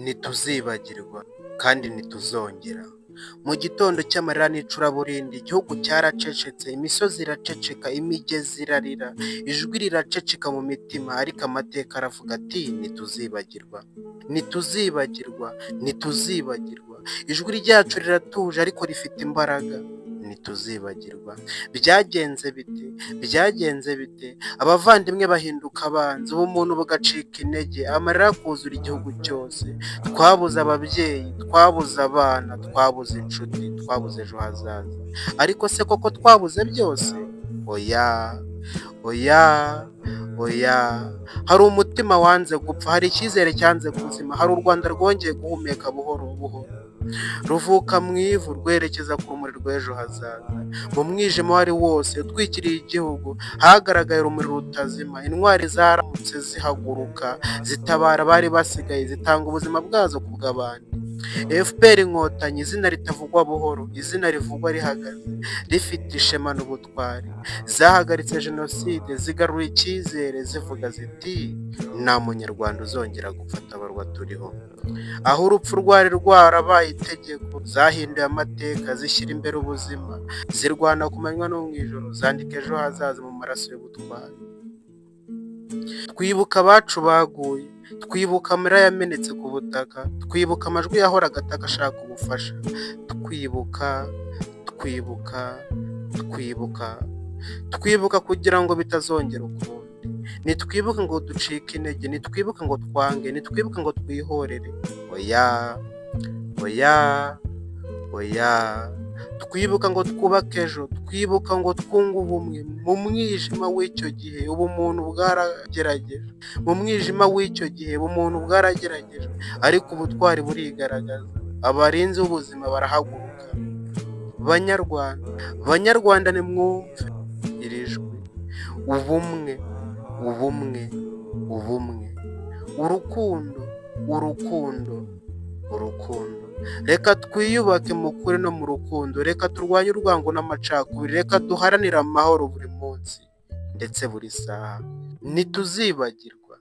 ntituzibagirwa kandi ntituzongera. Mu gitondo cy'amarira n'icuraburindi, igihugu cyaracecetse, imisozi iraceceka, imigezi irarira, ijwi riraceceka mu mitima, ariko amateka aravuga ati ntituzibagirwa, ntituzibagirwa, ntituzibagirwa. Ijwi ryacu riratuje ariko rifite imbaraga. Ntituzibagirwa. Byagenze bite? Byagenze bite? Abavandimwe bahinduka abanzi, ubumuntu bugacika intege, amarira akuzura igihugu cyose. Twabuze ababyeyi, twabuze abana, twabuze inshuti, twabuze ejo hazaza. Ariko se koko twabuze byose? Oya, oya, oya. Hari umutima wanze gupfa, hari icyizere cyanze kuzima, hari u Rwanda rwongeye guhumeka buhoro buhoro. Ruvuka mu ivu rwerekeza ku rumuri rw'ejo hazaza. Mu mwijima wari wose utwikiriye igihugu hagaragaye urumuri rutazima. Intwari zaramutse zihaguruka zitabara abari basigaye, zitanga ubuzima bwazo ku bw'abandi. FPR Inkotanyi, izina ritavugwa buhoro, izina rivugwa rihagaze, rifite ishema n'ubutwari. Zahagaritse jenoside, zigarura icyizere, zivuga ziti nta munyarwanda uzongera gufata abarwa turiho. Aho urupfu rwari rwarabaye itegeko, zahinduye amateka, zishyira imbere ubuzima, zirwana ku manywa no mu ijoro, zandika ejo hazaza mu maraso y'ubutwari. Twibuka abacu baguye, twibuka amarira yamenetse ku butaka, twibuka amajwi yahoraga ataka ashaka ubufasha, twibuka, twibuka, twibuka, twibuka kugira ngo bitazongera ukundi. Nitwibuke ngo ducike intege, nitwibuke ngo twange, nitwibuke ngo twihorere. Oya, oya, oya. Twibuka ngo twubake ejo, twibuka ngo twunge ubumwe. Mu mwijima w'icyo gihe ubumuntu bwaragerageje, mu mwijima w'icyo gihe ubumuntu bwaragerageje, ariko ubutwari burigaragaza. Abarinzi b'ubuzima barahaguruka. Banyarwanda, banyarwanda nimwumve iri jwi. Ubumwe, ubumwe, ubumwe. Urukundo, urukundo, urukundo. Reka twiyubake mu kuri no mu rukundo, reka turwanye urwango n'amacakubiri, reka duharanire amahoro buri munsi ndetse buri saha. Ntituzibagirwa,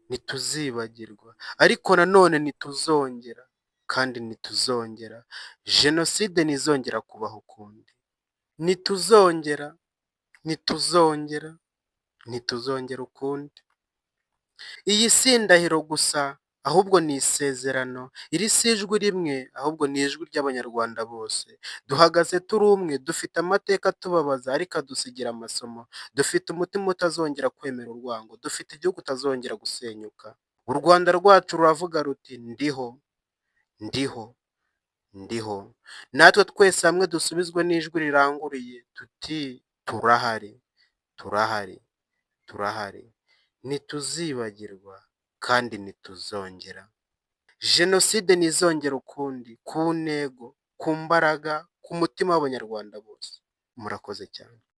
ntituzibagirwa, ariko nanone ntituzongera kandi ntituzongera. Jenoside ntizongera kubaho ukundi. Ntituzongera, ntituzongera, ntituzongera ukundi. Iyi si indahiro gusa, ahubwo ni isezerano. Iri si ijwi rimwe, ahubwo ni ijwi ry'abanyarwanda bose. Duhagaze turi umwe, dufite amateka atubabaza ariko adusigira amasomo. Dufite umutima utazongera kwemera urwango, dufite igihugu utazongera gusenyuka. U Rwanda rwacu ruravuga ruti ndiho, ndiho, ndiho. Natwe twese hamwe dusubizwe n'ijwi riranguriye tuti turahari, turahari, turahari. Ntituzibagirwa kandi ntituzongera. Jenoside ntizongera ukundi, ku ntego, ku mbaraga, ku mutima w'abanyarwanda bose. Murakoze cyane.